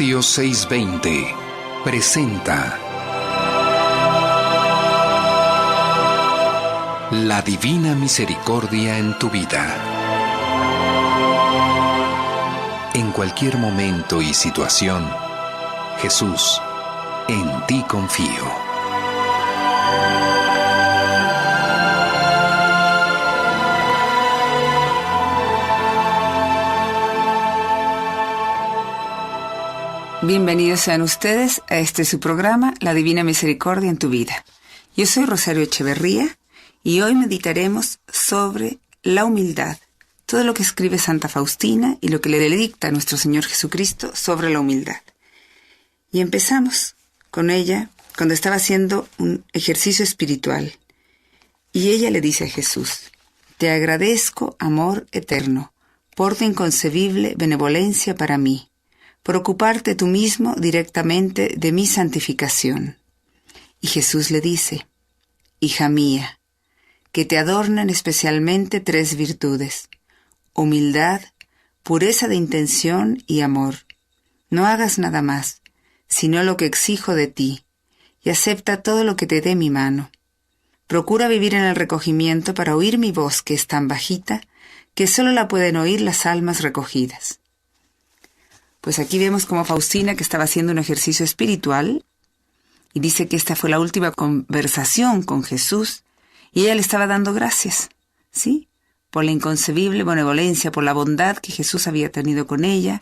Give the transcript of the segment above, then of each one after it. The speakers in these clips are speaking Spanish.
Radio 620 presenta La Divina Misericordia en tu vida. En cualquier momento y situación, Jesús, en ti confío. Bienvenidos sean ustedes a este su programa, La Divina Misericordia en tu vida. Yo soy Rosario Echeverría y hoy meditaremos sobre la humildad, todo lo que escribe Santa Faustina y lo que le dicta a nuestro Señor Jesucristo sobre la humildad. Y empezamos con ella cuando estaba haciendo un ejercicio espiritual. Y ella le dice a Jesús: te agradezco, amor eterno, por tu inconcebible benevolencia para mí, por ocuparte tú mismo directamente de mi santificación. Y Jesús le dice: hija mía, que te adornan especialmente 3 virtudes: humildad, pureza de intención y amor. No hagas nada más, sino lo que exijo de ti, y acepta todo lo que te dé mi mano. Procura vivir en el recogimiento para oír mi voz, que es tan bajita que solo la pueden oír las almas recogidas. Pues aquí vemos como Faustina, que estaba haciendo un ejercicio espiritual, y dice que esta fue la última conversación con Jesús, y ella le estaba dando gracias, ¿sí? Por la inconcebible benevolencia, por la bondad que Jesús había tenido con ella,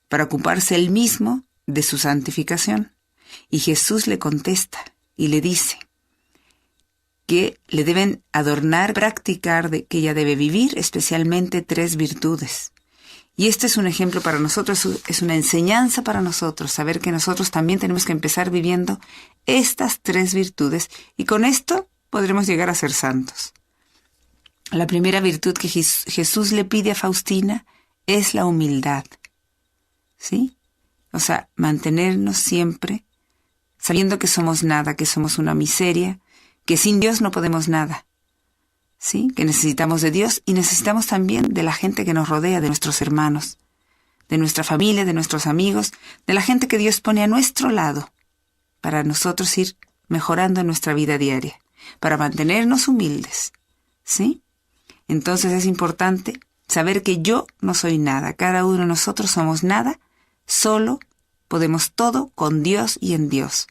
para ocuparse él mismo de su santificación. Y Jesús le contesta y le dice que le deben adornar, practicar, que ella debe vivir especialmente 3 virtudes. Y este es un ejemplo para nosotros, es una enseñanza para nosotros, saber que nosotros también tenemos que empezar viviendo estas 3 virtudes, y con esto podremos llegar a ser santos. La primera virtud que Jesús le pide a Faustina es la humildad, ¿sí? O sea, mantenernos siempre sabiendo que somos nada, que somos una miseria, que sin Dios no podemos nada. ¿Sí? Que necesitamos de Dios y necesitamos también de la gente que nos rodea, de nuestros hermanos, de nuestra familia, de nuestros amigos, de la gente que Dios pone a nuestro lado para nosotros ir mejorando en nuestra vida diaria, para mantenernos humildes, ¿sí? Entonces es importante saber que yo no soy nada, cada uno de nosotros somos nada, solo podemos todo con Dios y en Dios.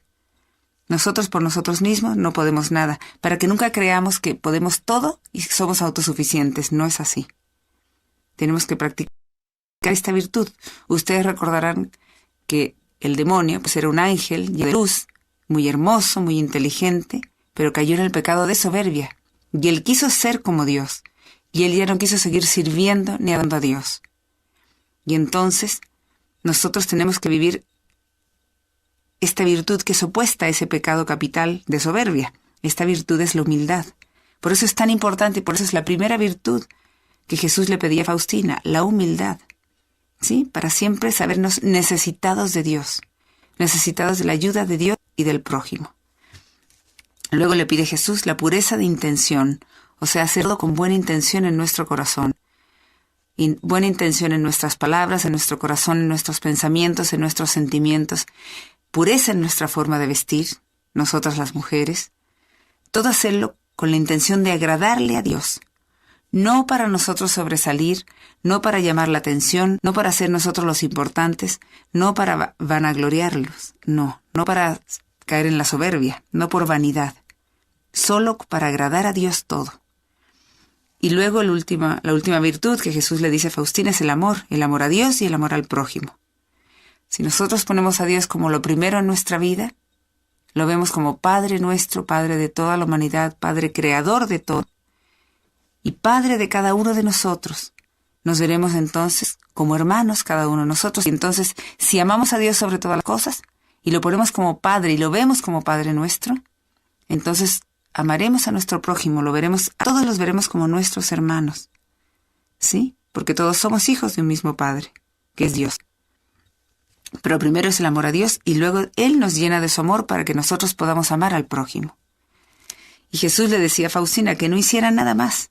Nosotros por nosotros mismos no podemos nada, para que nunca creamos que podemos todo y somos autosuficientes. No es así. Tenemos que practicar esta virtud. Ustedes recordarán que el demonio pues era un ángel lleno de luz, muy hermoso, muy inteligente, pero cayó en el pecado de soberbia. Y él quiso ser como Dios, y él ya no quiso seguir sirviendo ni adorando a Dios. Y entonces nosotros tenemos que vivir esta virtud que es opuesta a ese pecado capital de soberbia. Esta virtud es la humildad. Por eso es tan importante y por eso es la primera virtud que Jesús le pedía a Faustina, la humildad. ¿Sí? Para siempre sabernos necesitados de Dios, necesitados de la ayuda de Dios y del prójimo. Luego le pide Jesús la pureza de intención, o sea, hacerlo con buena intención en nuestro corazón. Y buena intención en nuestras palabras, en nuestro corazón, en nuestros pensamientos, en nuestros sentimientos. Pureza en nuestra forma de vestir, nosotras las mujeres, todo hacerlo con la intención de agradarle a Dios, no para nosotros sobresalir, no para llamar la atención, no para ser nosotros los importantes, no para vanagloriarlos, no para caer en la soberbia, no por vanidad, solo para agradar a Dios todo. Y luego la última virtud que Jesús le dice a Faustina es el amor a Dios y el amor al prójimo. Si nosotros ponemos a Dios como lo primero en nuestra vida, lo vemos como Padre nuestro, Padre de toda la humanidad, Padre creador de todo, y Padre de cada uno de nosotros, nos veremos entonces como hermanos cada uno de nosotros. Y entonces, si amamos a Dios sobre todas las cosas, y lo ponemos como Padre, y lo vemos como Padre nuestro, entonces amaremos a nuestro prójimo, a todos los veremos como nuestros hermanos, ¿sí? Porque todos somos hijos de un mismo Padre, que es Dios. Pero primero es el amor a Dios y luego Él nos llena de su amor para que nosotros podamos amar al prójimo. Y Jesús le decía a Faustina que no hiciera nada más,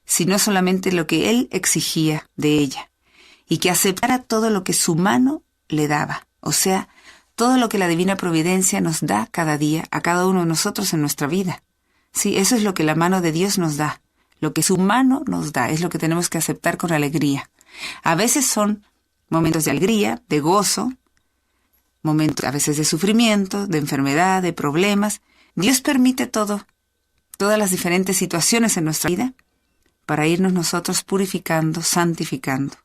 sino solamente lo que Él exigía de ella, y que aceptara todo lo que su mano le daba. O sea, todo lo que la divina providencia nos da cada día a cada uno de nosotros en nuestra vida. Sí, eso es lo que la mano de Dios nos da. Lo que su mano nos da es lo que tenemos que aceptar con alegría. A veces son momentos de alegría, de gozo, momentos a veces de sufrimiento, de enfermedad, de problemas. Dios permite todas las diferentes situaciones en nuestra vida para irnos nosotros purificando, santificando.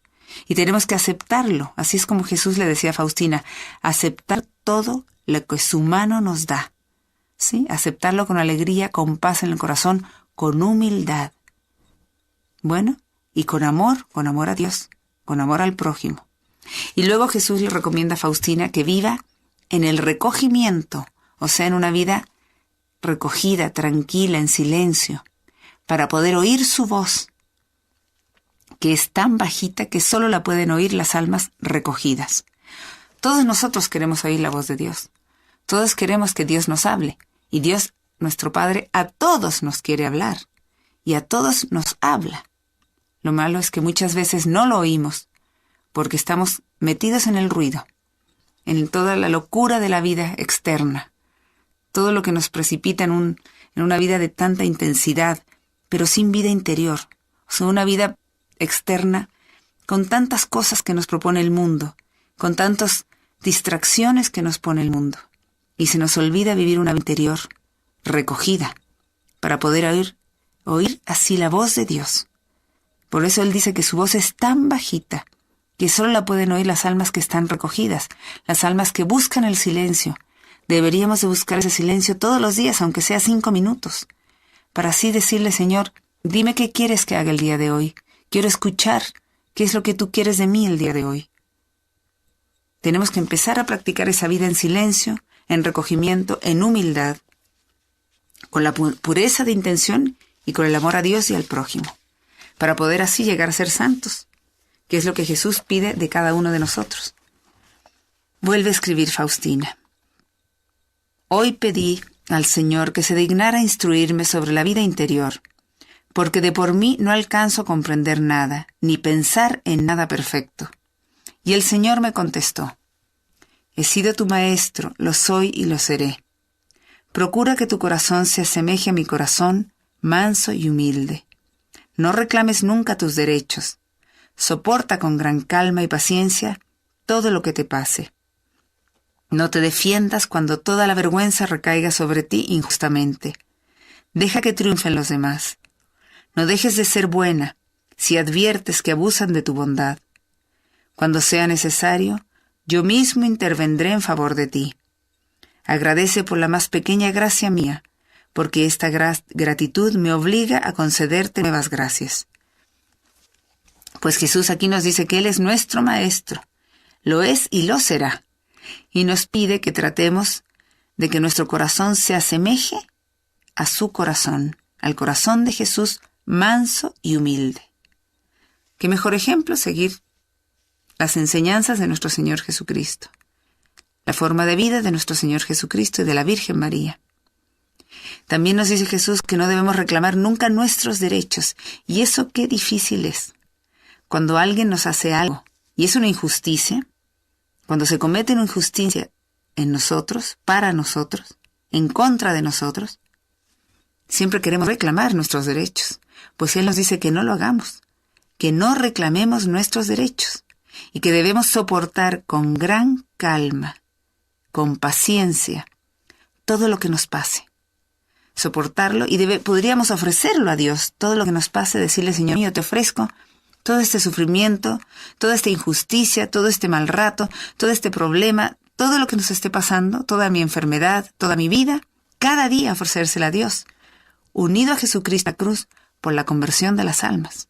Y tenemos que aceptarlo. Así es como Jesús le decía a Faustina, aceptar todo lo que su mano nos da. ¿Sí? Aceptarlo con alegría, con paz en el corazón, con humildad. Bueno, y con amor a Dios, con amor al prójimo. Y luego Jesús le recomienda a Faustina que viva en el recogimiento, o sea, en una vida recogida, tranquila, en silencio, para poder oír su voz, que es tan bajita que solo la pueden oír las almas recogidas. Todos nosotros queremos oír la voz de Dios. Todos queremos que Dios nos hable. Y Dios, nuestro Padre, a todos nos quiere hablar. Y a todos nos habla. Lo malo es que muchas veces no lo oímos, porque estamos metidos en el ruido, en toda la locura de la vida externa, todo lo que nos precipita en una vida de tanta intensidad, pero sin vida interior, o sea, una vida externa con tantas cosas que nos propone el mundo, con tantas distracciones que nos pone el mundo, y se nos olvida vivir una vida interior recogida, para poder oír así la voz de Dios. Por eso Él dice que su voz es tan bajita que solo la pueden oír las almas que están recogidas, las almas que buscan el silencio. Deberíamos de buscar ese silencio todos los días, aunque sea 5 minutos, para así decirle, Señor, dime qué quieres que haga el día de hoy. Quiero escuchar qué es lo que tú quieres de mí el día de hoy. Tenemos que empezar a practicar esa vida en silencio, en recogimiento, en humildad, con la pureza de intención y con el amor a Dios y al prójimo, para poder así llegar a ser santos, que es lo que Jesús pide de cada uno de nosotros. Vuelve a escribir Faustina. Hoy pedí al Señor que se dignara instruirme sobre la vida interior, porque de por mí no alcanzo a comprender nada, ni pensar en nada perfecto. Y el Señor me contestó, he sido tu maestro, lo soy y lo seré. Procura que tu corazón se asemeje a mi corazón, manso y humilde. No reclames nunca tus derechos. Soporta con gran calma y paciencia todo lo que te pase. No te defiendas cuando toda la vergüenza recaiga sobre ti injustamente. Deja que triunfen los demás. No dejes de ser buena si adviertes que abusan de tu bondad. Cuando sea necesario, yo mismo intervendré en favor de ti. Agradece por la más pequeña gracia mía, porque esta gratitud me obliga a concederte nuevas gracias. Pues Jesús aquí nos dice que Él es nuestro Maestro, lo es y lo será, y nos pide que tratemos de que nuestro corazón se asemeje a su corazón, al corazón de Jesús manso y humilde. ¿Qué mejor ejemplo? Seguir las enseñanzas de nuestro Señor Jesucristo, la forma de vida de nuestro Señor Jesucristo y de la Virgen María. También nos dice Jesús que no debemos reclamar nunca nuestros derechos, y eso qué difícil es. Cuando alguien nos hace algo, y es una injusticia, cuando se comete una injusticia en nosotros, para nosotros, en contra de nosotros, siempre queremos reclamar nuestros derechos, pues Él nos dice que no lo hagamos, que no reclamemos nuestros derechos, y que debemos soportar con gran calma, con paciencia, todo lo que nos pase. Soportarlo y podríamos ofrecerlo a Dios, todo lo que nos pase, decirle, Señor mío, te ofrezco todo este sufrimiento, toda esta injusticia, todo este mal rato, todo este problema, todo lo que nos esté pasando, toda mi enfermedad, toda mi vida, cada día ofrecérsela a Dios, unido a Jesucristo a la cruz por la conversión de las almas.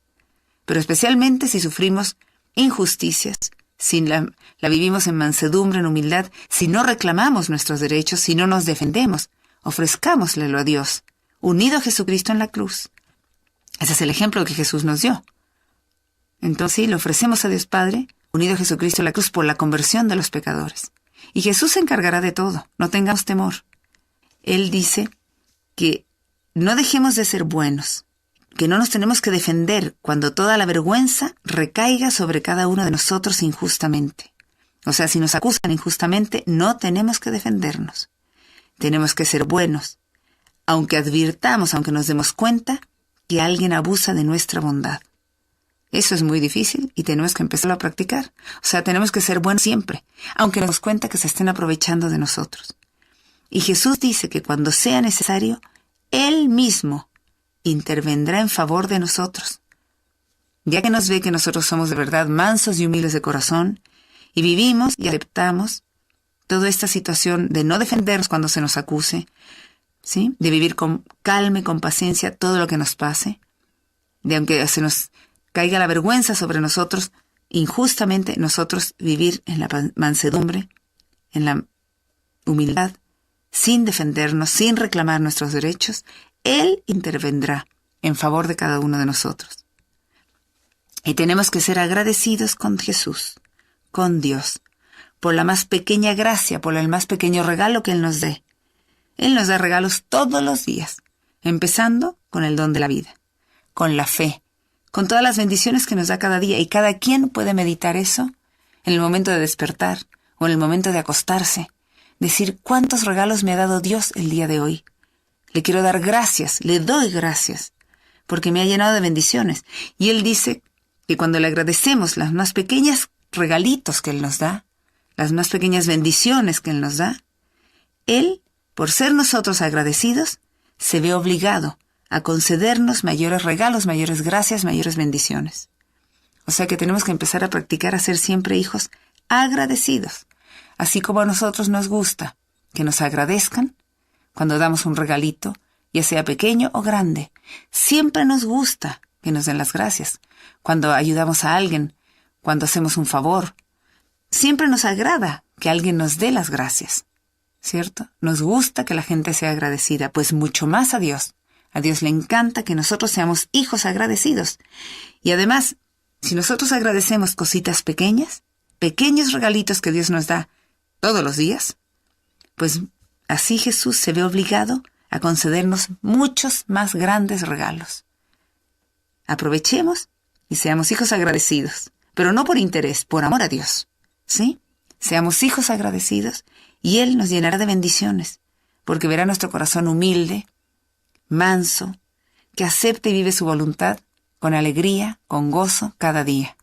Pero especialmente si sufrimos injusticias, si la vivimos en mansedumbre, en humildad, si no reclamamos nuestros derechos, si no nos defendemos, ofrezcámoslelo a Dios, unido a Jesucristo en la cruz. Ese es el ejemplo que Jesús nos dio. Entonces sí, lo ofrecemos a Dios Padre, unido a Jesucristo en la cruz por la conversión de los pecadores. Y Jesús se encargará de todo, no tengamos temor. Él dice que no dejemos de ser buenos, que no nos tenemos que defender cuando toda la vergüenza recaiga sobre cada uno de nosotros injustamente. O sea, si nos acusan injustamente, no tenemos que defendernos. Tenemos que ser buenos, aunque advirtamos, aunque nos demos cuenta que alguien abusa de nuestra bondad. Eso es muy difícil y tenemos que empezarlo a practicar. O sea, tenemos que ser buenos siempre, aunque nos demos cuenta que se estén aprovechando de nosotros. Y Jesús dice que cuando sea necesario, Él mismo intervendrá en favor de nosotros. Ya que nos ve que nosotros somos de verdad mansos y humildes de corazón, y vivimos y aceptamos toda esta situación de no defendernos cuando se nos acuse, ¿sí? De vivir con calma y con paciencia todo lo que nos pase, de aunque se nos caiga la vergüenza sobre nosotros, injustamente nosotros vivir en la mansedumbre, en la humildad, sin defendernos, sin reclamar nuestros derechos. Él intervendrá en favor de cada uno de nosotros. Y tenemos que ser agradecidos con Jesús, con Dios, por la más pequeña gracia, por el más pequeño regalo que Él nos dé. Él nos da regalos todos los días, empezando con el don de la vida, con la fe, con todas las bendiciones que nos da cada día, y cada quien puede meditar eso en el momento de despertar o en el momento de acostarse, decir cuántos regalos me ha dado Dios el día de hoy. Le quiero dar gracias, le doy gracias, porque me ha llenado de bendiciones. Y Él dice que cuando le agradecemos las más pequeñas regalitos que Él nos da, las más pequeñas bendiciones que Él nos da, Él, por ser nosotros agradecidos, se ve obligado a concedernos mayores regalos, mayores gracias, mayores bendiciones. O sea que tenemos que empezar a practicar a ser siempre hijos agradecidos, así como a nosotros nos gusta que nos agradezcan cuando damos un regalito, ya sea pequeño o grande. Siempre nos gusta que nos den las gracias. Cuando ayudamos a alguien, cuando hacemos un favor, siempre nos agrada que alguien nos dé las gracias, ¿cierto? Nos gusta que la gente sea agradecida, pues mucho más a Dios. A Dios le encanta que nosotros seamos hijos agradecidos. Y además, si nosotros agradecemos cositas pequeñas, pequeños regalitos que Dios nos da todos los días, pues así Jesús se ve obligado a concedernos muchos más grandes regalos. Aprovechemos y seamos hijos agradecidos, pero no por interés, por amor a Dios, ¿sí? Seamos hijos agradecidos y Él nos llenará de bendiciones, porque verá nuestro corazón humilde, manso, que acepta y vive su voluntad con alegría, con gozo cada día.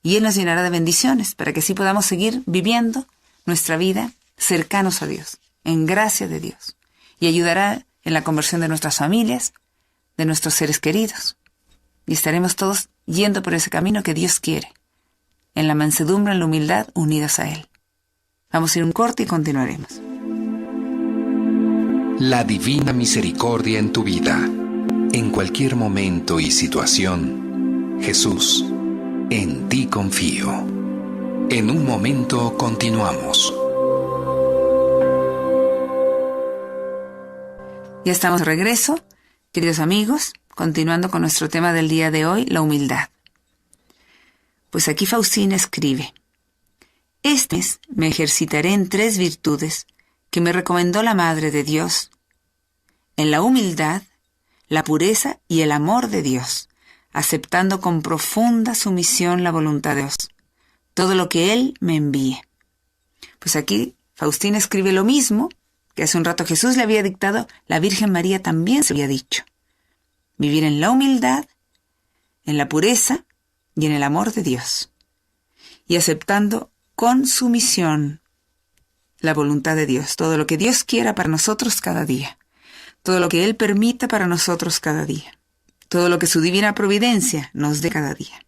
Y Él nos llenará de bendiciones para que así podamos seguir viviendo nuestra vida cercanos a Dios, en gracia de Dios, y ayudará en la conversión de nuestras familias, de nuestros seres queridos. Y estaremos todos yendo por ese camino que Dios quiere, en la mansedumbre, en la humildad, unidos a Él. Vamos a ir un corte y continuaremos. La divina misericordia en tu vida, en cualquier momento y situación. Jesús, en ti confío. En un momento continuamos. Ya estamos de regreso, queridos amigos, continuando con nuestro tema del día de hoy, la humildad. Pues aquí Faustina escribe: este mes me ejercitaré en 3 virtudes que me recomendó la Madre de Dios, en la humildad, la pureza y el amor de Dios, aceptando con profunda sumisión la voluntad de Dios, todo lo que Él me envíe. Pues aquí Faustina escribe lo mismo que hace un rato Jesús le había dictado, la Virgen María también se había dicho. Vivir en la humildad, en la pureza y en el amor de Dios, y aceptando con sumisión la voluntad de Dios, todo lo que Dios quiera para nosotros cada día, todo lo que Él permita para nosotros cada día, todo lo que su divina providencia nos dé cada día.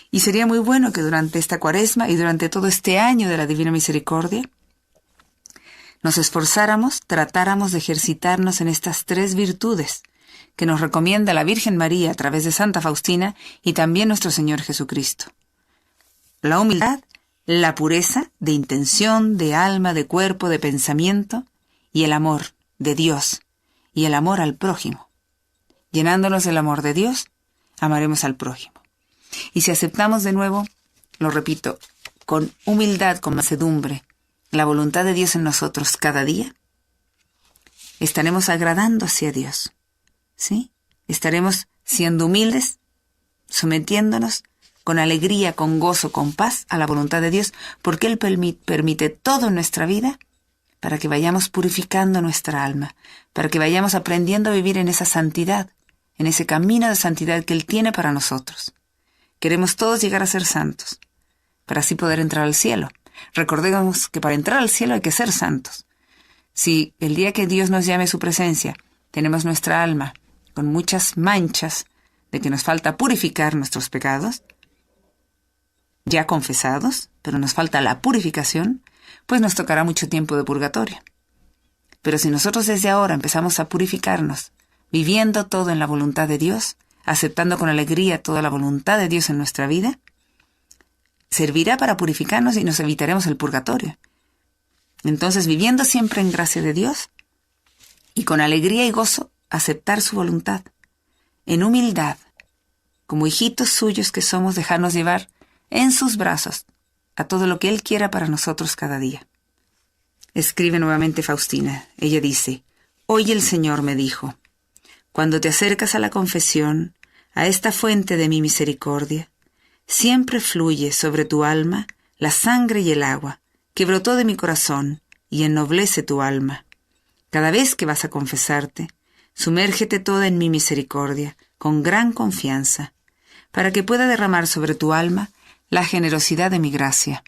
Y sería muy bueno que durante esta Cuaresma y durante todo este año de la Divina Misericordia nos esforzáramos, tratáramos de ejercitarnos en estas 3 virtudes que nos recomienda la Virgen María a través de Santa Faustina y también nuestro Señor Jesucristo. La humildad, la pureza de intención, de alma, de cuerpo, de pensamiento, y el amor de Dios y el amor al prójimo. Llenándonos del amor de Dios, amaremos al prójimo. Y si aceptamos de nuevo, lo repito, con humildad, con mansedumbre, la voluntad de Dios en nosotros cada día, estaremos agradando hacia Dios, ¿sí? Estaremos siendo humildes, sometiéndonos con alegría, con gozo, con paz a la voluntad de Dios, porque Él permite todo en nuestra vida para que vayamos purificando nuestra alma, para que vayamos aprendiendo a vivir en esa santidad, en ese camino de santidad que Él tiene para nosotros. Queremos todos llegar a ser santos, para así poder entrar al cielo. Recordemos que para entrar al cielo hay que ser santos. Si el día que Dios nos llame a su presencia, tenemos nuestra alma con muchas manchas de que nos falta purificar nuestros pecados, ya confesados, pero nos falta la purificación, pues nos tocará mucho tiempo de purgatorio. Pero si nosotros desde ahora empezamos a purificarnos, viviendo todo en la voluntad de Dios, aceptando con alegría toda la voluntad de Dios en nuestra vida, servirá para purificarnos y nos evitaremos el purgatorio. Entonces, viviendo siempre en gracia de Dios y con alegría y gozo, aceptar su voluntad, en humildad, como hijitos suyos que somos, dejarnos llevar en sus brazos a todo lo que Él quiera para nosotros cada día. Escribe nuevamente Faustina. Ella dice: «Hoy el Señor me dijo, cuando te acercas a la confesión, a esta fuente de mi misericordia, siempre fluye sobre tu alma la sangre y el agua que brotó de mi corazón y ennoblece tu alma. Cada vez que vas a confesarte, sumérgete toda en mi misericordia, con gran confianza, para que pueda derramar sobre tu alma la generosidad de mi gracia.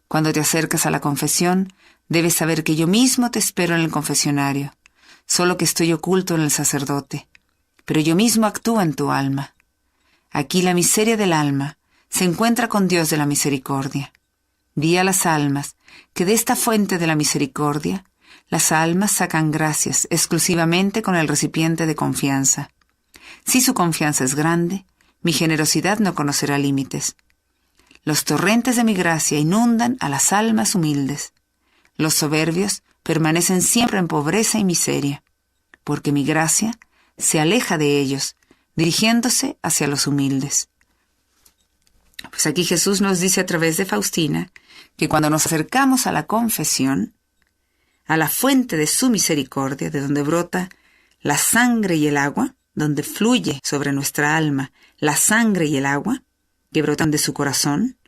Cuando te acercas a la confesión, debes saber que yo mismo te espero en el confesionario, solo que estoy oculto en el sacerdote, pero yo mismo actúo en tu alma. Aquí la miseria del alma se encuentra con Dios de la misericordia. Di a las almas que de esta fuente de la misericordia, las almas sacan gracias exclusivamente con el recipiente de confianza. Si su confianza es grande, mi generosidad no conocerá límites. Los torrentes de mi gracia inundan a las almas humildes. Los soberbios permanecen siempre en pobreza y miseria, porque mi gracia se aleja de ellos, dirigiéndose hacia los humildes». Pues aquí Jesús nos dice a través de Faustina que cuando nos acercamos a la confesión, a la fuente de su misericordia, de donde brota la sangre y el agua, donde fluye sobre nuestra alma la sangre y el agua que brotan de su corazón,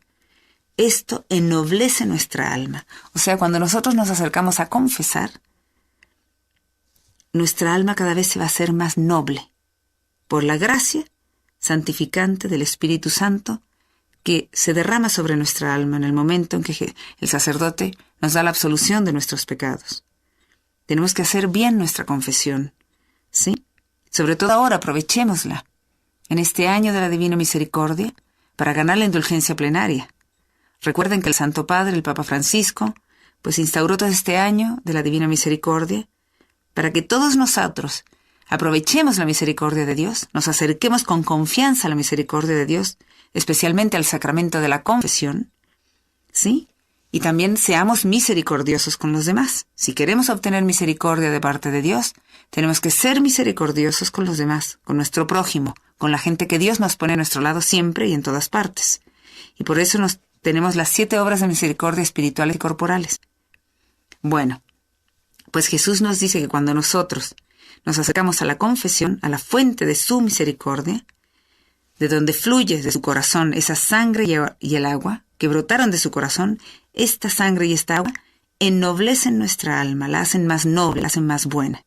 esto ennoblece nuestra alma. O sea, cuando nosotros nos acercamos a confesar, nuestra alma cada vez se va a hacer más noble por la gracia santificante del Espíritu Santo que se derrama sobre nuestra alma en el momento en que el sacerdote nos da la absolución de nuestros pecados. Tenemos que hacer bien nuestra confesión, ¿sí? Sobre todo ahora, aprovechémosla en este año de la Divina Misericordia para ganar la indulgencia plenaria. Recuerden que el Santo Padre, el Papa Francisco, pues instauró todo este año de la Divina Misericordia para que todos nosotros aprovechemos la misericordia de Dios, nos acerquemos con confianza a la misericordia de Dios, especialmente al sacramento de la confesión, ¿sí? Y también seamos misericordiosos con los demás. Si queremos obtener misericordia de parte de Dios, tenemos que ser misericordiosos con los demás, con nuestro prójimo, con la gente que Dios nos pone a nuestro lado siempre y en todas partes. Y por eso tenemos las 7 obras de misericordia espirituales y corporales. Bueno, pues Jesús nos dice que cuando nosotros nos acercamos a la confesión, a la fuente de su misericordia, de donde fluye de su corazón esa sangre y el agua que brotaron de su corazón, esta sangre y esta agua ennoblecen nuestra alma, la hacen más noble, la hacen más buena.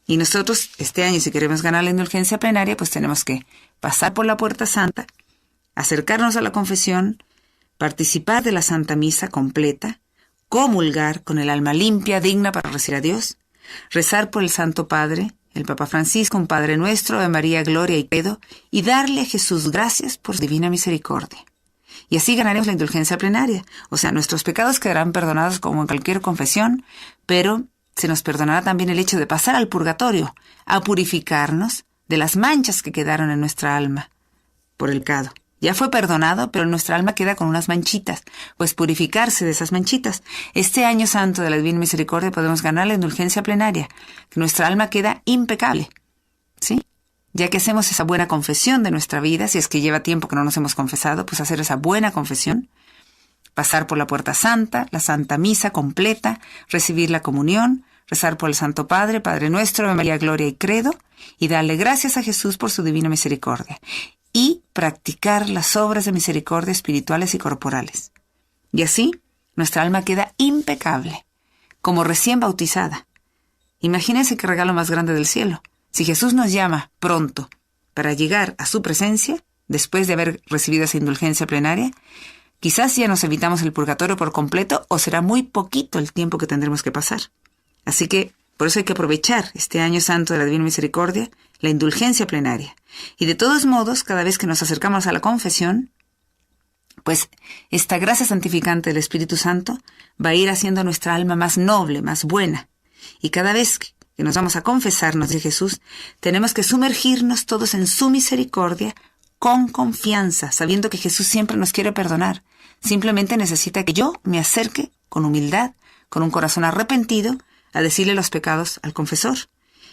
Y nosotros, este año, si queremos ganar la indulgencia plenaria, pues tenemos que pasar por la puerta santa, acercarnos a la confesión, participar de la Santa Misa completa, comulgar con el alma limpia, digna para recibir a Dios, rezar por el Santo Padre, el Papa Francisco, un Padre Nuestro, Ave María, Gloria y Credo, y darle a Jesús gracias por su divina misericordia. Y así ganaremos la indulgencia plenaria. O sea, nuestros pecados quedarán perdonados como en cualquier confesión, pero se nos perdonará también el hecho de pasar al purgatorio, a purificarnos de las manchas que quedaron en nuestra alma por el pecado. Ya fue perdonado, pero nuestra alma queda con unas manchitas, pues purificarse de esas manchitas. Este año santo de la Divina Misericordia podemos ganar la indulgencia plenaria, que nuestra alma queda impecable, ¿sí? Ya que hacemos esa buena confesión de nuestra vida, si es que lleva tiempo que no nos hemos confesado, pues hacer esa buena confesión, pasar por la puerta santa, la Santa Misa completa, recibir la comunión, rezar por el Santo Padre, Padre Nuestro, Ave María, Gloria y Credo, y darle gracias a Jesús por su divina misericordia. Y practicar las obras de misericordia espirituales y corporales. Y así, nuestra alma queda impecable, como recién bautizada. Imagínense qué regalo más grande del cielo. Si Jesús nos llama pronto para llegar a su presencia, después de haber recibido esa indulgencia plenaria, quizás ya nos evitamos el purgatorio por completo o será muy poquito el tiempo que tendremos que pasar. Así que, por eso hay que aprovechar este año santo de la Divina Misericordia, la indulgencia plenaria. Y de todos modos, cada vez que nos acercamos a la confesión, pues esta gracia santificante del Espíritu Santo va a ir haciendo nuestra alma más noble, más buena. Y cada vez que nos vamos a confesarnos de Jesús, tenemos que sumergirnos todos en su misericordia con confianza, sabiendo que Jesús siempre nos quiere perdonar. Simplemente necesita que yo me acerque con humildad, con un corazón arrepentido, a decirle los pecados al confesor.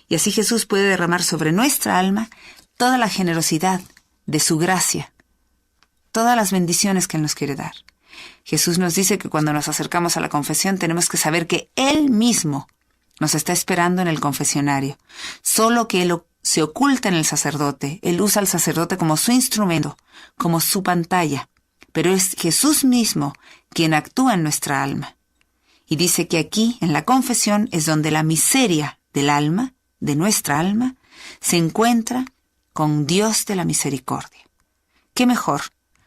Y así Jesús puede derramar sobre nuestra alma toda la generosidad de su gracia, todas las bendiciones que Él nos quiere dar. Jesús nos dice que cuando nos acercamos a la confesión tenemos que saber que Él mismo nos está esperando en el confesionario, solo que Él se oculta en el sacerdote. Él usa al sacerdote como su instrumento, como su pantalla, pero es Jesús mismo quien actúa en nuestra alma. Y dice que aquí, en la confesión, es donde la miseria del alma, de nuestra alma, se encuentra con Dios de la misericordia. ¿Qué mejor?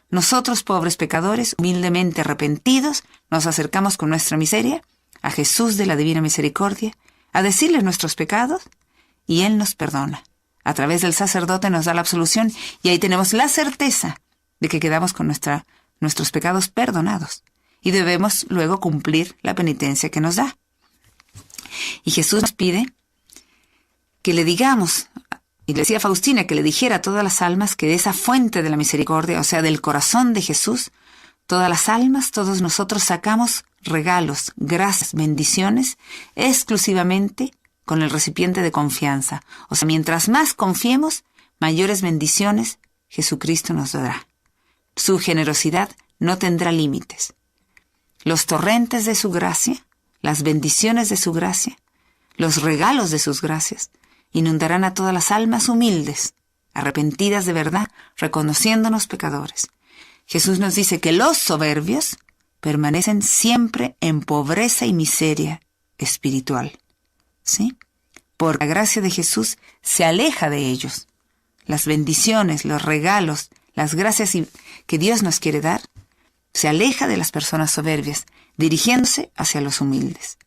Nosotros, pobres pecadores, humildemente arrepentidos, nos acercamos con nuestra miseria a Jesús de la Divina Misericordia, a decirle nuestros pecados, y Él nos perdona. A través del sacerdote nos da la absolución, y ahí tenemos la certeza de que quedamos con nuestros pecados perdonados. Y debemos luego cumplir la penitencia que nos da. Y Jesús nos pide que le digamos, y le decía a Faustina que le dijera a todas las almas que de esa fuente de la misericordia, o sea, del corazón de Jesús, todas las almas, todos nosotros sacamos regalos, gracias, bendiciones, exclusivamente con el recipiente de confianza. O sea, mientras más confiemos, mayores bendiciones Jesucristo nos dará. Su generosidad no tendrá límites. Los torrentes de su gracia, las bendiciones de su gracia, los regalos de sus gracias, inundarán a todas las almas humildes, arrepentidas de verdad, reconociéndonos pecadores. Jesús nos dice que los soberbios permanecen siempre en pobreza y miseria espiritual. ¿Sí? Por la gracia de Jesús se aleja de ellos. Las bendiciones, los regalos, las gracias que Dios nos quiere dar, se aleja de las personas soberbias, dirigiéndose hacia los humildes.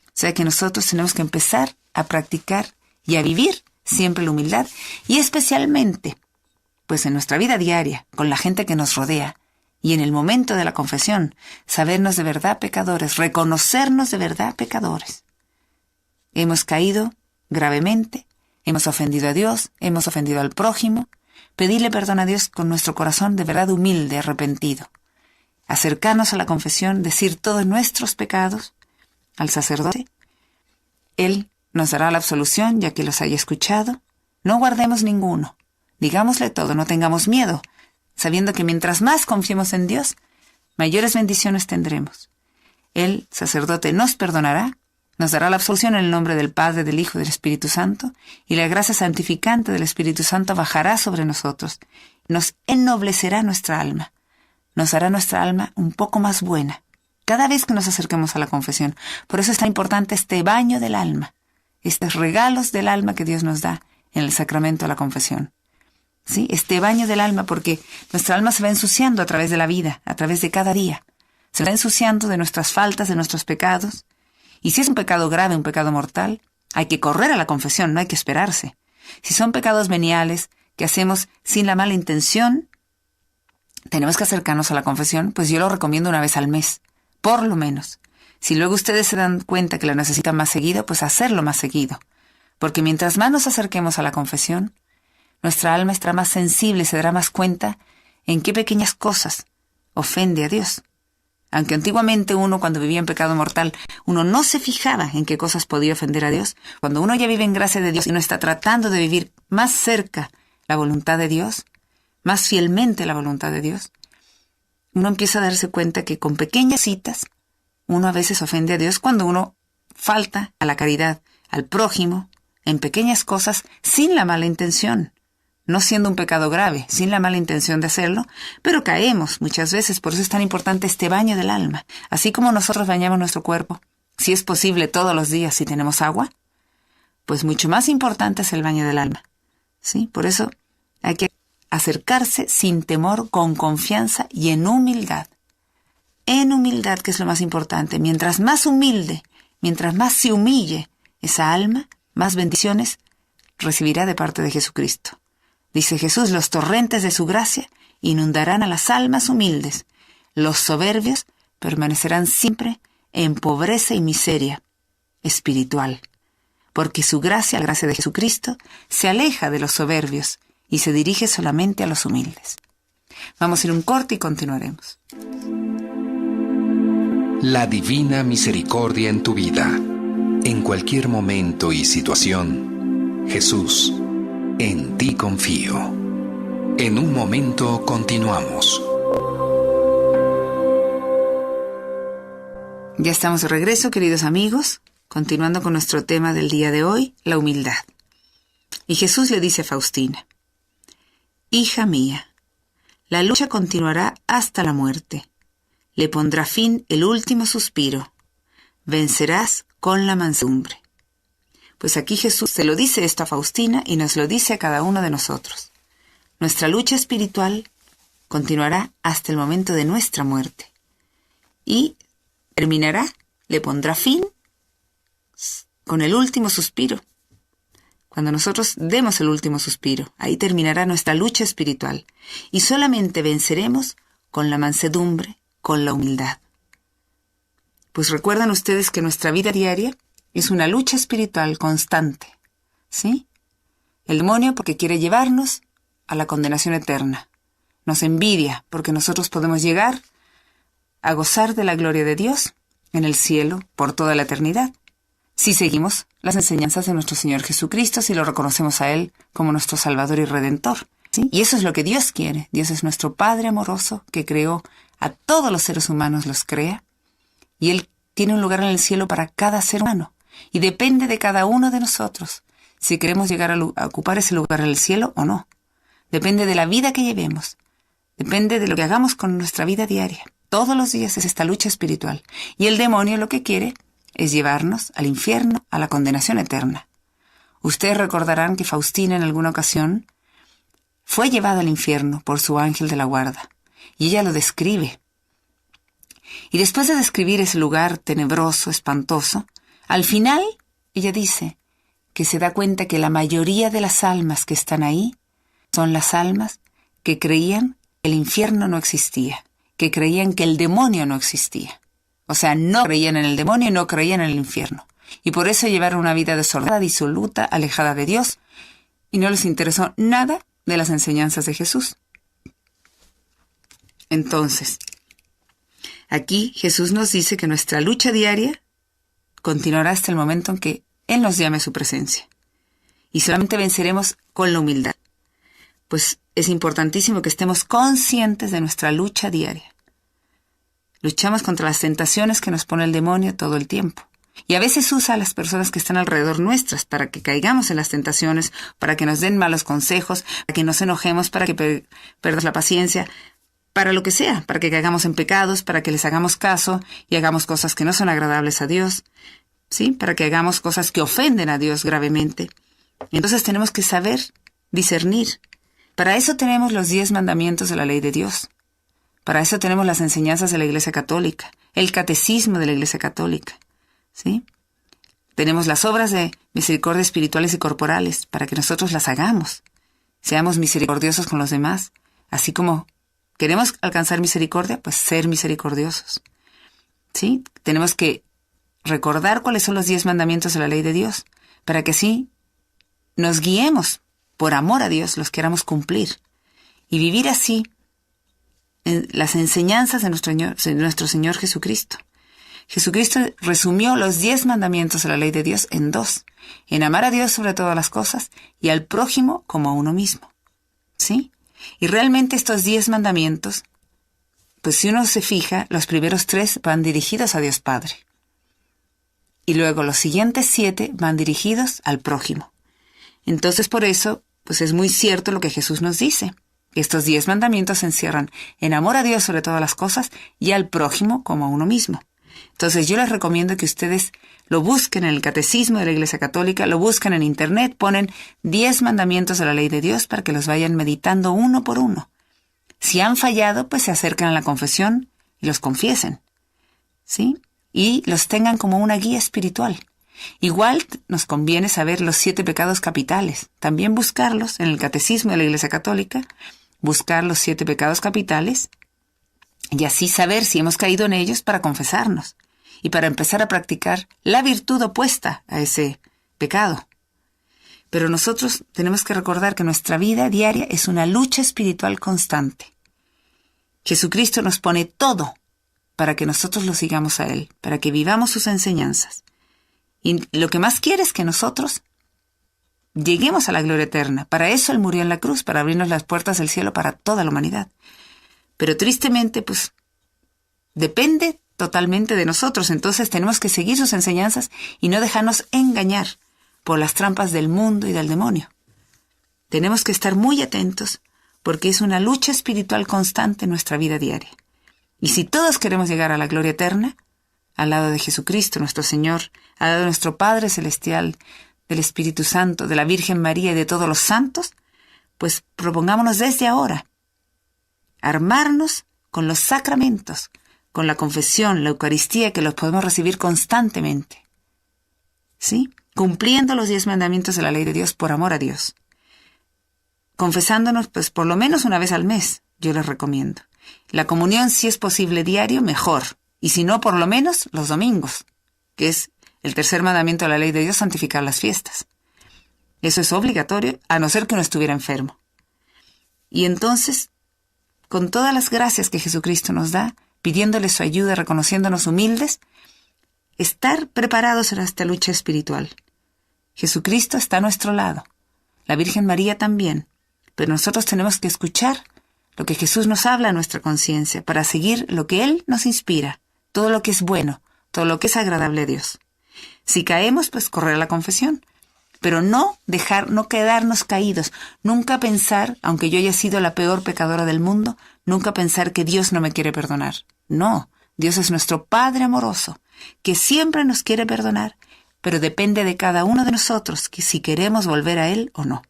O sea que nosotros tenemos que empezar a practicar y a vivir siempre la humildad, y especialmente, pues en nuestra vida diaria, con la gente que nos rodea, y en el momento de la confesión, sabernos de verdad pecadores, reconocernos de verdad pecadores. Hemos caído gravemente, hemos ofendido a Dios, hemos ofendido al prójimo, pedirle perdón a Dios con nuestro corazón de verdad humilde, arrepentido. Acercarnos a la confesión, decir todos nuestros pecados al sacerdote. Él nos dará la absolución, ya que los haya escuchado. No guardemos ninguno. Digámosle todo, no tengamos miedo, sabiendo que mientras más confiemos en Dios, mayores bendiciones tendremos. El sacerdote nos perdonará, nos dará la absolución en el nombre del Padre, del Hijo y del Espíritu Santo, y la gracia santificante del Espíritu Santo bajará sobre nosotros, nos ennoblecerá nuestra alma. Nos hará nuestra alma un poco más buena cada vez que nos acerquemos a la confesión. Por eso es tan importante este baño del alma, estos regalos del alma que Dios nos da en el sacramento de la confesión. ¿Sí? Este baño del alma, porque nuestra alma se va ensuciando a través de la vida, a través de cada día. Se va ensuciando de nuestras faltas, de nuestros pecados. Y si es un pecado grave, un pecado mortal, hay que correr a la confesión, no hay que esperarse. Si son pecados veniales que hacemos sin la mala intención, tenemos que acercarnos a la confesión, pues yo lo recomiendo una vez al mes, por lo menos. Si luego ustedes se dan cuenta que la necesitan más seguido, pues hacerlo más seguido. Porque mientras más nos acerquemos a la confesión, nuestra alma estará más sensible, se dará más cuenta en qué pequeñas cosas ofende a Dios. Aunque antiguamente uno, cuando vivía en pecado mortal, uno no se fijaba en qué cosas podía ofender a Dios. Cuando uno ya vive en gracia de Dios y uno está tratando de vivir más cerca la voluntad de Dios, más fielmente la voluntad de Dios, uno empieza a darse cuenta que con pequeñas citas uno a veces ofende a Dios cuando uno falta a la caridad, al prójimo, en pequeñas cosas sin la mala intención. no siendo un pecado grave, sin la mala intención de hacerlo, pero caemos muchas veces. Por eso es tan importante este baño del alma. Así como nosotros bañamos nuestro cuerpo, si es posible todos los días si tenemos agua, pues mucho más importante es el baño del alma. ¿Sí? Por eso hay que acercarse sin temor, con confianza y en humildad. En humildad, que es lo más importante. Mientras más humilde, mientras más se humille esa alma, más bendiciones recibirá de parte de Jesucristo. Dice Jesús, los torrentes de su gracia inundarán a las almas humildes. Los soberbios permanecerán siempre en pobreza y miseria espiritual. Porque su gracia, la gracia de Jesucristo, se aleja de los soberbios y se dirige solamente a los humildes. Vamos a ir un corte y continuaremos. La divina misericordia en tu vida. En cualquier momento y situación, Jesús, en ti confío. En un momento continuamos. Ya estamos de regreso, queridos amigos, continuando con nuestro tema del día de hoy, la humildad. Y Jesús le dice a Faustina, hija mía, la lucha continuará hasta la muerte. Le pondrá fin el último suspiro. Vencerás con la mansedumbre. Pues aquí Jesús se lo dice esto a Faustina y nos lo dice a cada uno de nosotros. Nuestra lucha espiritual continuará hasta el momento de nuestra muerte. Y terminará, le pondrá fin con el último suspiro. Cuando nosotros demos el último suspiro, ahí terminará nuestra lucha espiritual. Y solamente venceremos con la mansedumbre, con la humildad. Pues recuerdan ustedes que nuestra vida diaria es una lucha espiritual constante, ¿sí? El demonio porque quiere llevarnos a la condenación eterna. Nos envidia porque nosotros podemos llegar a gozar de la gloria de Dios en el cielo por toda la eternidad, si seguimos las enseñanzas de nuestro Señor Jesucristo, si lo reconocemos a Él como nuestro Salvador y Redentor, ¿sí? Y eso es lo que Dios quiere. Dios es nuestro Padre amoroso que creó a todos los seres humanos, los crea, y Él tiene un lugar en el cielo para cada ser humano. Y depende de cada uno de nosotros si queremos llegar a ocupar ese lugar en el cielo o no. Depende de la vida que llevemos. Depende de lo que hagamos con nuestra vida diaria. Todos los días es esta lucha espiritual. Y el demonio lo que quiere es llevarnos al infierno, a la condenación eterna. Ustedes recordarán que Faustina en alguna ocasión fue llevada al infierno por su ángel de la guarda. Y ella lo describe. Y después de describir ese lugar tenebroso, espantoso, al final ella dice que se da cuenta que la mayoría de las almas que están ahí son las almas que creían que el infierno no existía, que creían que el demonio no existía. O sea, no creían en el demonio y no creían en el infierno. Y por eso llevaron una vida desordenada, disoluta, alejada de Dios, y no les interesó nada de las enseñanzas de Jesús. Entonces, aquí Jesús nos dice que nuestra lucha diaria continuará hasta el momento en que Él nos llame a su presencia. Y solamente venceremos con la humildad. Pues es importantísimo que estemos conscientes de nuestra lucha diaria. Luchamos contra las tentaciones que nos pone el demonio todo el tiempo. Y a veces usa a las personas que están alrededor nuestras para que caigamos en las tentaciones, para que nos den malos consejos, para que nos enojemos, para que perdamos la paciencia, para lo que sea, para que caigamos en pecados, para que les hagamos caso y hagamos cosas que no son agradables a Dios, ¿sí? Para que hagamos cosas que ofenden a Dios gravemente. Entonces tenemos que saber discernir. Para eso tenemos los 10 mandamientos de la ley de Dios. Para eso tenemos las enseñanzas de la Iglesia Católica, el catecismo de la Iglesia Católica, ¿sí? Tenemos las obras de misericordia espirituales y corporales para que nosotros las hagamos. Seamos misericordiosos con los demás, así como queremos alcanzar misericordia, pues ser misericordiosos, ¿sí? Tenemos que recordar cuáles son los 10 mandamientos de la ley de Dios, para que así nos guiemos por amor a Dios, los queramos cumplir, y vivir así en las enseñanzas de nuestro Señor Jesucristo. Jesucristo resumió los 10 mandamientos de la ley de Dios en 2, en amar a Dios sobre todas las cosas y al prójimo como a uno mismo, ¿sí? Y realmente estos 10 mandamientos, pues si uno se fija, los primeros 3 van dirigidos a Dios Padre. Y luego los siguientes 7 van dirigidos al prójimo. Entonces por eso pues es muy cierto lo que Jesús nos dice. Estos 10 mandamientos se encierran en amor a Dios sobre todas las cosas y al prójimo como a uno mismo. Entonces yo les recomiendo que ustedes lo busquen en el Catecismo de la Iglesia Católica, lo busquen en Internet, ponen 10 mandamientos de la ley de Dios para que los vayan meditando uno por uno. Si han fallado, pues se acerquen a la confesión y los confiesen, ¿sí? Y los tengan como una guía espiritual. Igual nos conviene saber los 7 pecados capitales, también buscarlos en el Catecismo de la Iglesia Católica, buscar los 7 pecados capitales y así saber si hemos caído en ellos para confesarnos y para empezar a practicar la virtud opuesta a ese pecado. Pero nosotros tenemos que recordar que nuestra vida diaria es una lucha espiritual constante. Jesucristo nos pone todo para que nosotros lo sigamos a Él, para que vivamos sus enseñanzas. Y lo que más quiere es que nosotros lleguemos a la gloria eterna. Para eso Él murió en la cruz, para abrirnos las puertas del cielo para toda la humanidad. Pero tristemente, pues, depende totalmente de nosotros. Entonces tenemos que seguir sus enseñanzas y no dejarnos engañar por las trampas del mundo y del demonio. Tenemos que estar muy atentos porque es una lucha espiritual constante en nuestra vida diaria. Y si todos queremos llegar a la gloria eterna, al lado de Jesucristo, nuestro Señor, al lado de nuestro Padre Celestial, del Espíritu Santo, de la Virgen María y de todos los santos, pues propongámonos desde ahora armarnos con los sacramentos, con la confesión, la Eucaristía, que los podemos recibir constantemente, ¿sí? Cumpliendo los 10 mandamientos de la ley de Dios por amor a Dios. Confesándonos, pues, por lo menos una vez al mes, yo les recomiendo. La comunión, si es posible diario, mejor. Y si no, por lo menos los domingos, que es el 3er mandamiento de la ley de Dios, santificar las fiestas. Eso es obligatorio, a no ser que uno estuviera enfermo. Y entonces, con todas las gracias que Jesucristo nos da, pidiéndole su ayuda, reconociéndonos humildes, estar preparados en esta lucha espiritual. Jesucristo está a nuestro lado, la Virgen María también, pero nosotros tenemos que escuchar lo que Jesús nos habla a nuestra conciencia para seguir lo que Él nos inspira, todo lo que es bueno, todo lo que es agradable a Dios. Si caemos, pues correr a la confesión, pero no quedarnos caídos, nunca pensar, aunque yo haya sido la peor pecadora del mundo, nunca pensar que Dios no me quiere perdonar. No, Dios es nuestro Padre amoroso, que siempre nos quiere perdonar, pero depende de cada uno de nosotros que si queremos volver a Él o no.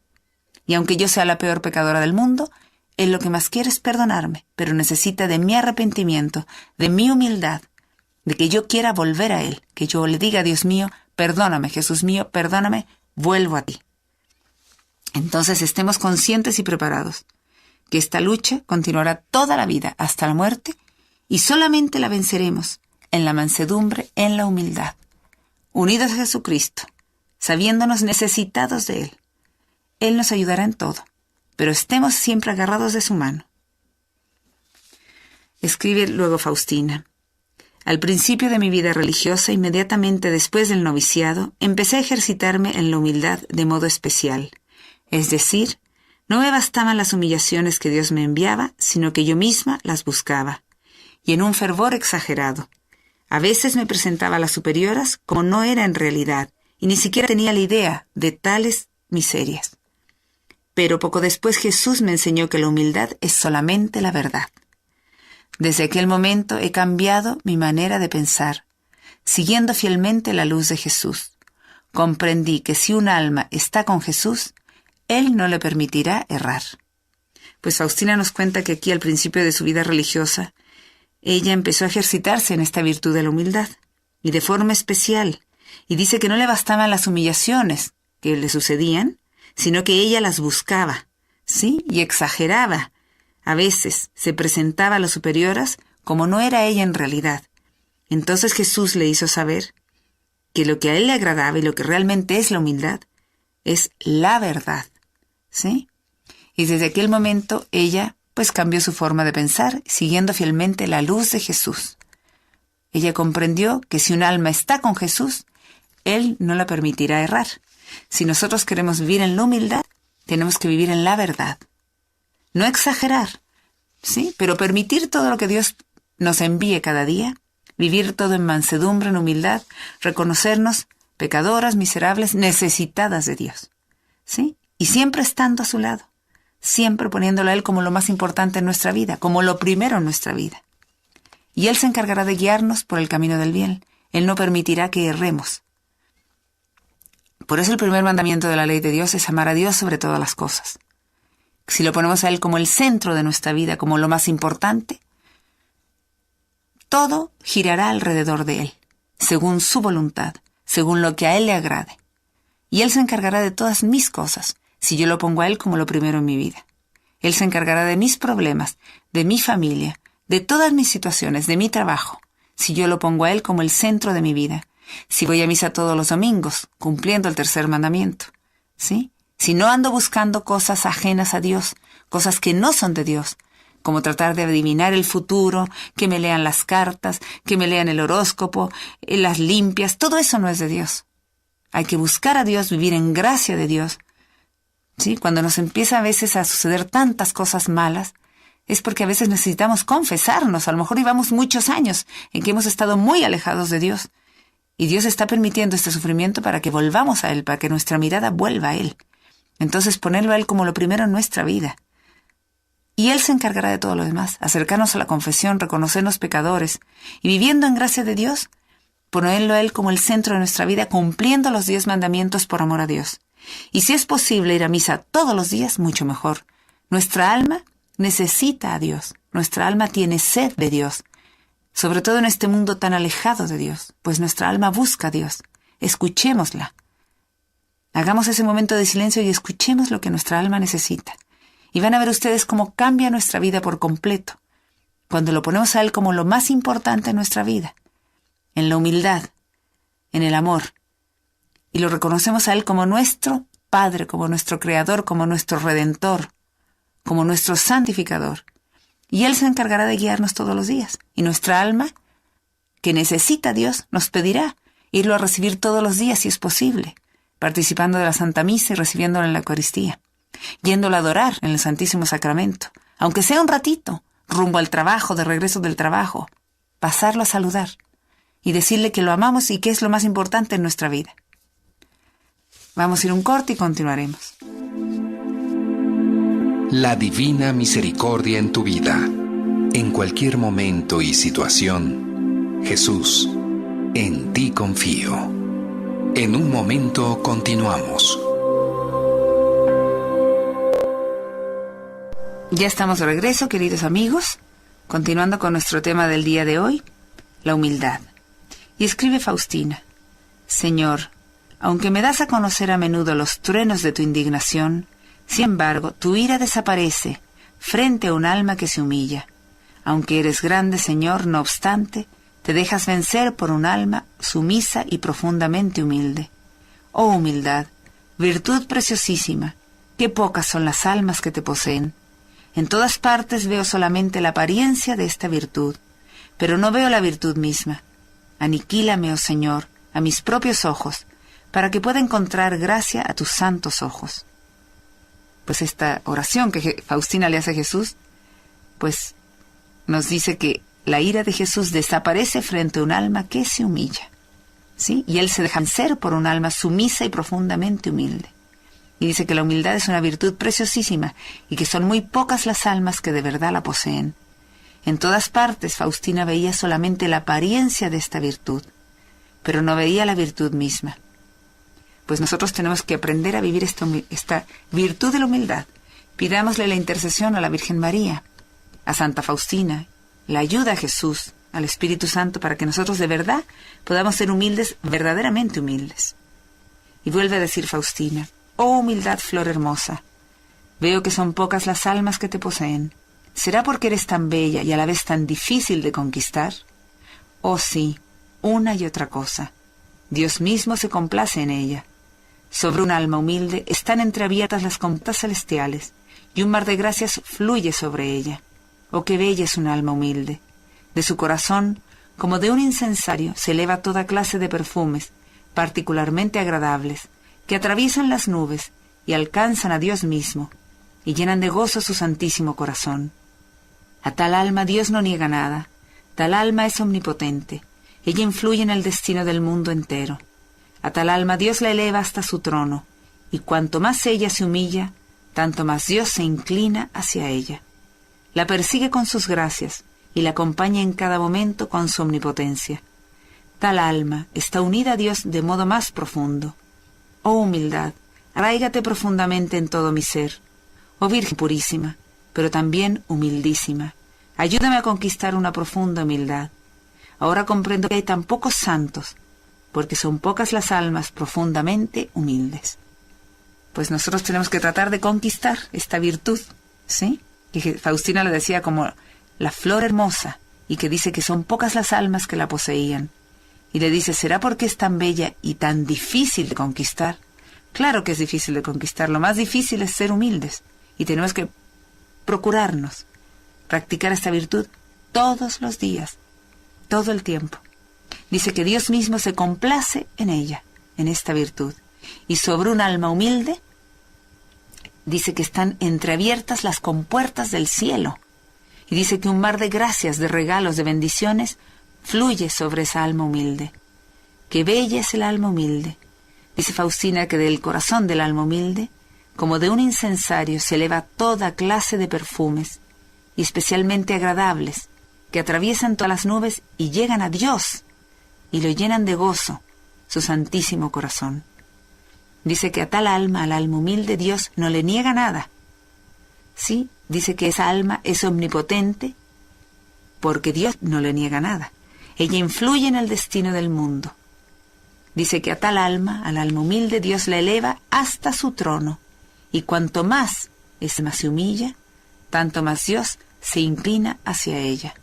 Y aunque yo sea la peor pecadora del mundo, Él lo que más quiere es perdonarme, pero necesita de mi arrepentimiento, de mi humildad, de que yo quiera volver a Él, que yo le diga a Dios mío, perdóname, Jesús mío, perdóname, vuelvo a ti. Entonces estemos conscientes y preparados, que esta lucha continuará toda la vida hasta la muerte y solamente la venceremos en la mansedumbre, en la humildad, unidos a Jesucristo, sabiéndonos necesitados de Él. Él nos ayudará en todo, pero estemos siempre agarrados de su mano. Escribe luego Faustina. Al principio de mi vida religiosa, inmediatamente después del noviciado, empecé a ejercitarme en la humildad de modo especial. Es decir, no me bastaban las humillaciones que Dios me enviaba, sino que yo misma las buscaba, y en un fervor exagerado. A veces me presentaba a las superioras como no era en realidad, y ni siquiera tenía la idea de tales miserias. Pero poco después Jesús me enseñó que la humildad es solamente la verdad. Desde aquel momento he cambiado mi manera de pensar, siguiendo fielmente la luz de Jesús. Comprendí que si un alma está con Jesús, Él no le permitirá errar. Pues Faustina nos cuenta que aquí al principio de su vida religiosa, ella empezó a ejercitarse en esta virtud de la humildad, y de forma especial, y dice que no le bastaban las humillaciones que le sucedían, sino que ella las buscaba, ¿sí? Y exageraba. A veces se presentaba a las superioras como no era ella en realidad. Entonces Jesús le hizo saber que lo que a él le agradaba y lo que realmente es la humildad es la verdad, ¿sí? Y desde aquel momento ella pues cambió su forma de pensar, siguiendo fielmente la luz de Jesús. Ella comprendió que si un alma está con Jesús, Él no la permitirá errar. Si nosotros queremos vivir en la humildad, tenemos que vivir en la verdad. No exagerar, ¿sí? Pero permitir todo lo que Dios nos envíe cada día, vivir todo en mansedumbre, en humildad, reconocernos pecadoras, miserables, necesitadas de Dios, ¿sí? y siempre estando a su lado, siempre poniéndolo a Él como lo más importante en nuestra vida, como lo primero en nuestra vida. Y Él se encargará de guiarnos por el camino del bien. Él no permitirá que erremos. Por eso el primer mandamiento de la ley de Dios es amar a Dios sobre todas las cosas. Si lo ponemos a Él como el centro de nuestra vida, como lo más importante, todo girará alrededor de Él, según su voluntad, según lo que a Él le agrade. Y Él se encargará de todas mis cosas, si yo lo pongo a Él como lo primero en mi vida. Él se encargará de mis problemas, de mi familia, de todas mis situaciones, de mi trabajo, si yo lo pongo a Él como el centro de mi vida. Si voy a misa todos los domingos, cumpliendo el tercer mandamiento, ¿sí? Si no ando buscando cosas ajenas a Dios, cosas que no son de Dios, como tratar de adivinar el futuro, que me lean las cartas, que me lean el horóscopo, las limpias, todo eso no es de Dios. Hay que buscar a Dios, vivir en gracia de Dios. ¿Sí? Cuando nos empieza a veces a suceder tantas cosas malas, es porque a veces necesitamos confesarnos. A lo mejor llevamos muchos años en que hemos estado muy alejados de Dios. Y Dios está permitiendo este sufrimiento para que volvamos a Él, para que nuestra mirada vuelva a Él. Entonces ponerlo a Él como lo primero en nuestra vida. Y Él se encargará de todo lo demás, acercarnos a la confesión, reconocernos pecadores, y viviendo en gracia de Dios, ponerlo a Él como el centro de nuestra vida, cumpliendo los 10 mandamientos por amor a Dios. Y si es posible ir a misa todos los días, mucho mejor. Nuestra alma necesita a Dios, nuestra alma tiene sed de Dios, sobre todo en este mundo tan alejado de Dios, pues nuestra alma busca a Dios. Escuchémosla. Hagamos ese momento de silencio y escuchemos lo que nuestra alma necesita. Y van a ver ustedes cómo cambia nuestra vida por completo, cuando lo ponemos a Él como lo más importante en nuestra vida, en la humildad, en el amor, y lo reconocemos a Él como nuestro Padre, como nuestro Creador, como nuestro Redentor, como nuestro Santificador. Y Él se encargará de guiarnos todos los días. Y nuestra alma, que necesita a Dios, nos pedirá irlo a recibir todos los días si es posible, participando de la Santa Misa y recibiéndolo en la Eucaristía, yéndolo a adorar en el Santísimo Sacramento, aunque sea un ratito, rumbo al trabajo, de regreso del trabajo, pasarlo a saludar y decirle que lo amamos y que es lo más importante en nuestra vida. Vamos a ir un corte y continuaremos. La divina misericordia en tu vida. En cualquier momento y situación, Jesús, en ti confío. En un momento continuamos. Ya estamos de regreso, queridos amigos, continuando con nuestro tema del día de hoy, la humildad. Y escribe Faustina: Señor, aunque me das a conocer a menudo los truenos de tu indignación, sin embargo, tu ira desaparece frente a un alma que se humilla. Aunque eres grande, Señor, no obstante, te dejas vencer por un alma sumisa y profundamente humilde. Oh humildad, virtud preciosísima, qué pocas son las almas que te poseen. En todas partes veo solamente la apariencia de esta virtud, pero no veo la virtud misma. Aniquílame, oh Señor, a mis propios ojos, para que pueda encontrar gracia a tus santos ojos. Pues esta oración que Faustina le hace a Jesús, pues nos dice que la ira de Jesús desaparece frente a un alma que se humilla, ¿sí? Y Él se deja vencer por un alma sumisa y profundamente humilde. Y dice que la humildad es una virtud preciosísima y que son muy pocas las almas que de verdad la poseen. En todas partes Faustina veía solamente la apariencia de esta virtud, pero no veía la virtud misma. Pues nosotros tenemos que aprender a vivir esta virtud de la humildad. Pidámosle la intercesión a la Virgen María, a Santa Faustina, la ayuda a Jesús, al Espíritu Santo, para que nosotros de verdad podamos ser humildes, verdaderamente humildes. Y vuelve a decir Faustina: oh humildad, flor hermosa, veo que son pocas las almas que te poseen. ¿Será porque eres tan bella y a la vez tan difícil de conquistar? Oh sí, una y otra cosa. Dios mismo se complace en ella. Sobre un alma humilde están entreabiertas las compuertas celestiales, y un mar de gracias fluye sobre ella. Oh, qué bella es un alma humilde. De su corazón, como de un incensario, se eleva toda clase de perfumes, particularmente agradables, que atraviesan las nubes y alcanzan a Dios mismo, y llenan de gozo su santísimo corazón. A tal alma Dios no niega nada. Tal alma es omnipotente. Ella influye en el destino del mundo entero. A tal alma Dios la eleva hasta su trono, y cuanto más ella se humilla, tanto más Dios se inclina hacia ella. La persigue con sus gracias y la acompaña en cada momento con su omnipotencia. Tal alma está unida a Dios de modo más profundo. Oh humildad, arraígate profundamente en todo mi ser. Oh Virgen purísima, pero también humildísima, ayúdame a conquistar una profunda humildad. Ahora comprendo que hay tan pocos santos, porque son pocas las almas profundamente humildes. Pues nosotros tenemos que tratar de conquistar esta virtud, ¿sí? Que Faustina le decía como la flor hermosa, y que dice que son pocas las almas que la poseían. Y le dice, ¿será porque es tan bella y tan difícil de conquistar? Claro que es difícil de conquistar. Lo más difícil es ser humildes. Y tenemos que procurarnos practicar esta virtud todos los días, todo el tiempo. Dice que Dios mismo se complace en ella, en esta virtud. Y sobre un alma humilde, dice que están entreabiertas las compuertas del cielo. Y dice que un mar de gracias, de regalos, de bendiciones, fluye sobre esa alma humilde. Qué bella es el alma humilde. Dice Faustina que del corazón del alma humilde, como de un incensario, se eleva toda clase de perfumes, y especialmente agradables, que atraviesan todas las nubes y llegan a Dios, y lo llenan de gozo, su santísimo corazón. Dice que a tal alma, al alma humilde, Dios no le niega nada. Sí, dice que esa alma es omnipotente, porque Dios no le niega nada. Ella influye en el destino del mundo. Dice que a tal alma, al alma humilde, Dios la eleva hasta su trono. Y cuanto más esa alma se humilla, tanto más Dios se inclina hacia ella.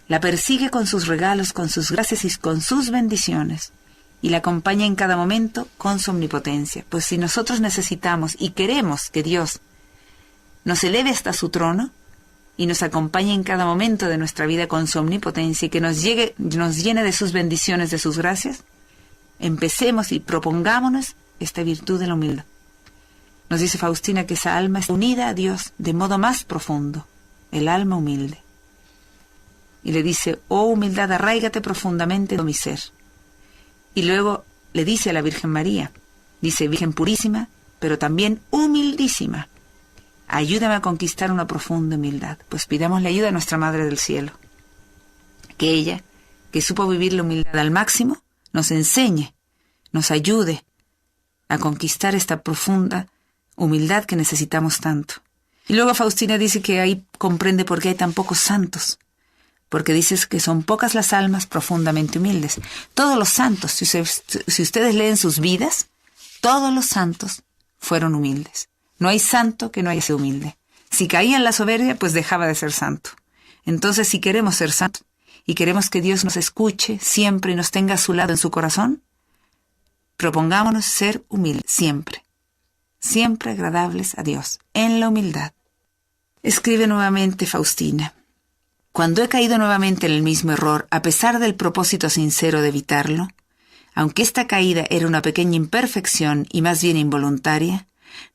La persigue con sus regalos, con sus gracias y con sus bendiciones. Y la acompaña en cada momento con su omnipotencia. Pues si nosotros necesitamos y queremos que Dios nos eleve hasta su trono, y nos acompañe en cada momento de nuestra vida con su omnipotencia y que nos llene de sus bendiciones, de sus gracias, empecemos y propongámonos esta virtud de la humildad. Nos dice Faustina que esa alma está unida a Dios de modo más profundo, el alma humilde. Y le dice, oh humildad, arraígate profundamente en mi ser. Y luego le dice a la Virgen María, dice, Virgen purísima, pero también humildísima, ayúdame a conquistar una profunda humildad. Pues pidamos la ayuda a nuestra Madre del Cielo. Que ella, que supo vivir la humildad al máximo, nos enseñe, nos ayude a conquistar esta profunda humildad que necesitamos tanto. Y luego Faustina dice que ahí comprende por qué hay tan pocos santos. Porque dices que son pocas las almas profundamente humildes. Todos los santos, si ustedes leen sus vidas, todos los santos fueron humildes. No hay santo que no haya sido humilde. Si caía en la soberbia, pues dejaba de ser santo. Entonces, si queremos ser santos y queremos que Dios nos escuche siempre y nos tenga a su lado en su corazón, propongámonos ser humildes siempre. Siempre agradables a Dios, en la humildad. Escribe nuevamente Faustina. Cuando he caído nuevamente en el mismo error, a pesar del propósito sincero de evitarlo, aunque esta caída era una pequeña imperfección y más bien involuntaria,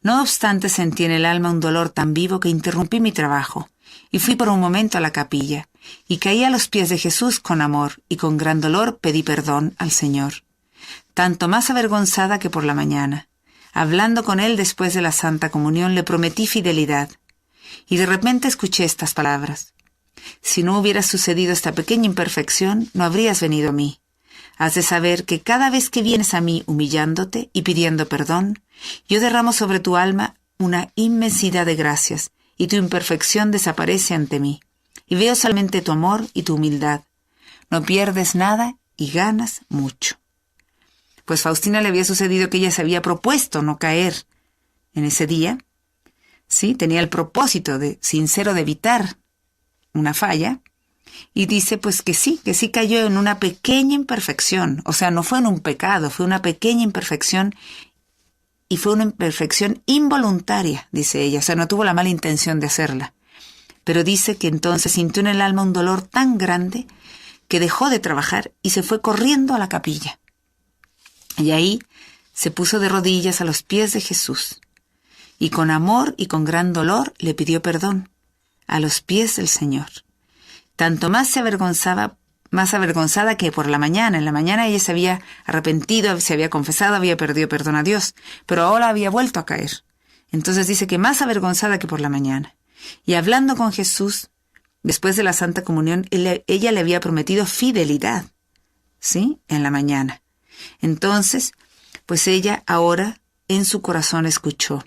no obstante sentí en el alma un dolor tan vivo que interrumpí mi trabajo y fui por un momento a la capilla y caí a los pies de Jesús con amor y con gran dolor pedí perdón al Señor. Tanto más avergonzada que por la mañana. Hablando con él después de la Santa Comunión le prometí fidelidad y de repente escuché estas palabras. Si no hubiera sucedido esta pequeña imperfección, no habrías venido a mí. Has de saber que cada vez que vienes a mí humillándote y pidiendo perdón, yo derramo sobre tu alma una inmensidad de gracias, y tu imperfección desaparece ante mí, y veo solamente tu amor y tu humildad. No pierdes nada y ganas mucho. Pues Faustina le había sucedido que ella se había propuesto no caer en ese día, ¿sí? Tenía el propósito sincero de evitar una falla, y dice pues que sí cayó en una pequeña imperfección, o sea, no fue en un pecado, fue una pequeña imperfección, y fue una imperfección involuntaria, dice ella, o sea, no tuvo la mala intención de hacerla, pero dice que entonces sintió en el alma un dolor tan grande que dejó de trabajar y se fue corriendo a la capilla, y ahí se puso de rodillas a los pies de Jesús, y con amor y con gran dolor le pidió perdón a los pies del Señor. Tanto más se avergonzaba, más avergonzada que por la mañana. En la mañana ella se había arrepentido, se había confesado, había perdido perdón a Dios, pero ahora había vuelto a caer. Entonces dice que más avergonzada que por la mañana. Y hablando con Jesús, después de la Santa Comunión, ella le había prometido fidelidad, ¿sí? En la mañana. Entonces, pues ella ahora en su corazón escuchó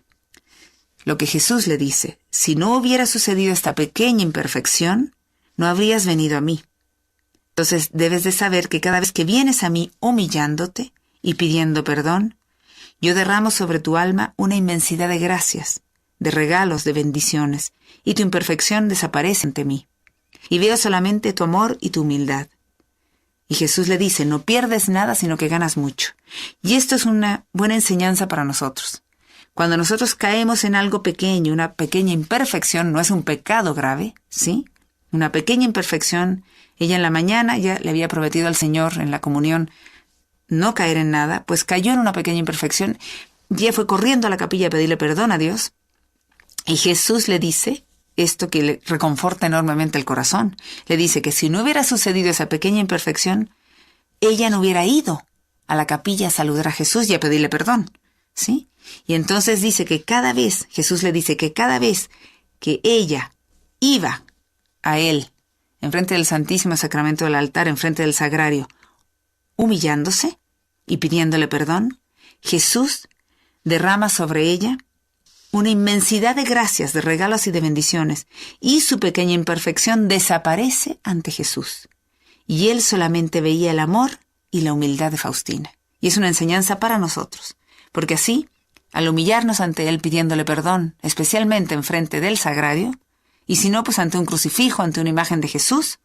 lo que Jesús le dice: si no hubiera sucedido esta pequeña imperfección, no habrías venido a mí. Entonces debes de saber que cada vez que vienes a mí humillándote y pidiendo perdón, yo derramo sobre tu alma una inmensidad de gracias, de regalos, de bendiciones, y tu imperfección desaparece ante mí. Y veo solamente tu amor y tu humildad. Y Jesús le dice: no pierdes nada, sino que ganas mucho. Y esto es una buena enseñanza para nosotros. Cuando nosotros caemos en algo pequeño, una pequeña imperfección, no es un pecado grave, ¿sí? Una pequeña imperfección. Ella en la mañana ya le había prometido al Señor en la comunión no caer en nada, pues cayó en una pequeña imperfección. Y ella fue corriendo a la capilla a pedirle perdón a Dios. Y Jesús le dice esto que le reconforta enormemente el corazón. Le dice que si no hubiera sucedido esa pequeña imperfección, ella no hubiera ido a la capilla a saludar a Jesús y a pedirle perdón, ¿sí? Y entonces dice que cada vez, Jesús le dice que cada vez que ella iba a él, enfrente del Santísimo Sacramento del altar, enfrente del sagrario, humillándose y pidiéndole perdón, Jesús derrama sobre ella una inmensidad de gracias, de regalos y de bendiciones, y su pequeña imperfección desaparece ante Jesús. Y él solamente veía el amor y la humildad de Faustina. Y es una enseñanza para nosotros, porque así, al humillarnos ante él pidiéndole perdón, especialmente enfrente del sagrario, y si no, pues ante un crucifijo, ante una imagen de Jesús,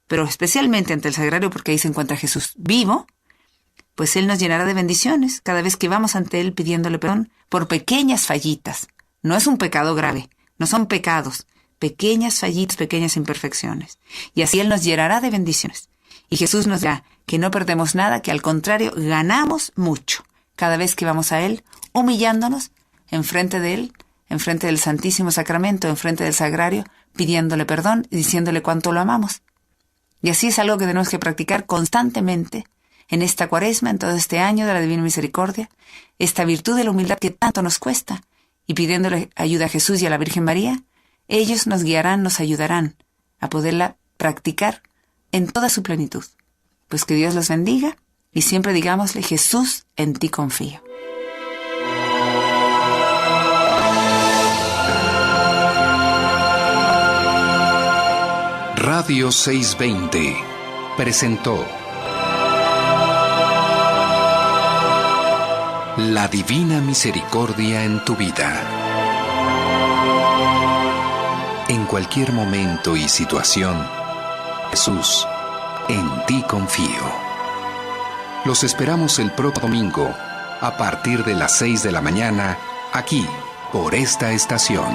pero especialmente ante el sagrario porque ahí se encuentra Jesús vivo, pues él nos llenará de bendiciones cada vez que vamos ante él pidiéndole perdón por pequeñas fallitas. No es un pecado grave, no son pecados, pequeñas fallitas, pequeñas imperfecciones. Y así él nos llenará de bendiciones. Y Jesús nos dirá que no perdemos nada, que al contrario ganamos mucho cada vez que vamos a él, humillándonos enfrente de él, enfrente del Santísimo Sacramento, enfrente del sagrario, pidiéndole perdón y diciéndole cuánto lo amamos. Y así es algo que tenemos que practicar constantemente en esta Cuaresma, en todo este año de la Divina Misericordia, esta virtud de la humildad que tanto nos cuesta, y pidiéndole ayuda a Jesús y a la Virgen María, ellos nos guiarán, nos ayudarán a poderla practicar en toda su plenitud. Pues que Dios los bendiga y siempre digámosle: Jesús, en ti confío. Radio 620 presentó La Divina Misericordia en tu vida. En cualquier momento y situación, Jesús, en ti confío. Los esperamos el próximo domingo, a partir de las 6 de la mañana, aquí, por esta estación.